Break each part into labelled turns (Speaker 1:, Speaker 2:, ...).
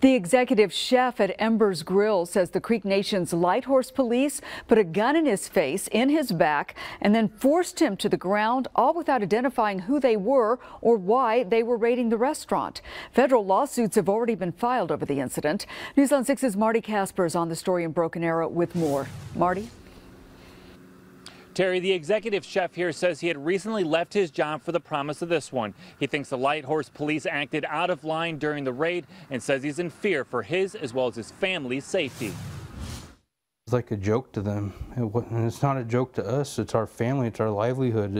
Speaker 1: The executive chef at Embers Grille says the Creek Nation's Lighthorse police put a gun in his face, in his back, and then forced him to the ground, all without identifying who they were or why they were raiding the restaurant. Federal lawsuits have already been filed over the incident. News on 6's Marty Casper is on the story in Broken Arrow with more. Marty?
Speaker 2: Terry, the executive chef here says he had recently left his job for the promise of this one. He thinks the Lighthorse police acted out of line during the raid and says he's in fear for his as well as his family's safety.
Speaker 3: It's like a joke to them. And it's not a joke to us. It's our family. It's our livelihood.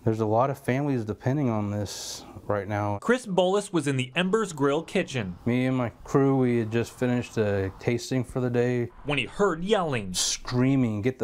Speaker 3: There's a lot of families depending on this right now.
Speaker 2: Chris Bolus was in the Embers Grille kitchen.
Speaker 3: Me and my crew, we had just finished a tasting for the day.
Speaker 2: When he heard yelling,
Speaker 3: screaming, get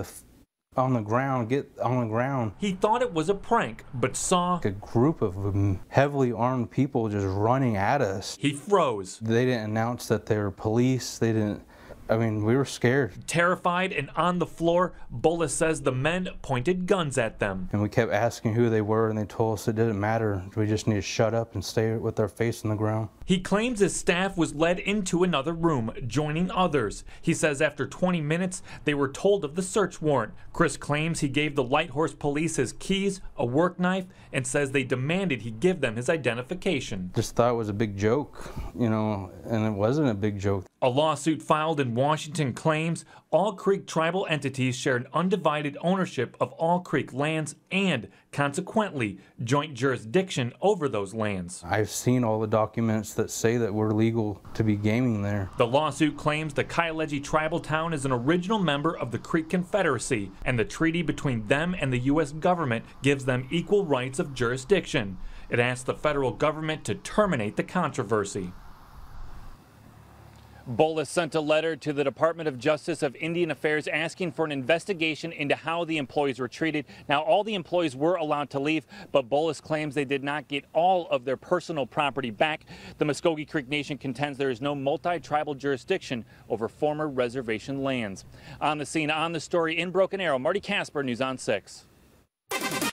Speaker 3: on the ground.
Speaker 2: He thought it was a prank, but saw
Speaker 3: a group of heavily armed people just running at us.
Speaker 2: He froze.
Speaker 3: They didn't announce that they were police. We were scared.
Speaker 2: Terrified and on the floor, Bolus says the men pointed guns at them.
Speaker 3: And we kept asking who they were, and they told us it didn't matter. We just need to shut up and stay with our face on the ground.
Speaker 2: He claims his staff was led into another room, joining others. He says after 20 minutes, they were told of the search warrant. Chris claims he gave the Lighthorse police his keys, a work knife, and says they demanded he give them his identification.
Speaker 3: Just thought it was a big joke, and it wasn't a big joke.
Speaker 2: A lawsuit filed in Washington claims all Creek tribal entities share an undivided ownership of all Creek lands and, consequently, joint jurisdiction over those lands.
Speaker 3: I've seen all the documents that say that we're legal to be gaming there.
Speaker 2: The lawsuit claims the Kaileji tribal town is an original member of the Creek Confederacy, and the treaty between them and the U.S. government gives them equal rights of jurisdiction. It asks the federal government to terminate the controversy. Bolus sent a letter to the Department of Justice of Indian Affairs asking for an investigation into how the employees were treated. Now, all the employees were allowed to leave, but Bolus claims they did not get all of their personal property back. The Muskogee Creek Nation contends there is no multi-tribal jurisdiction over former reservation lands. On the scene, on the story in Broken Arrow, Marty Casper, News on 6.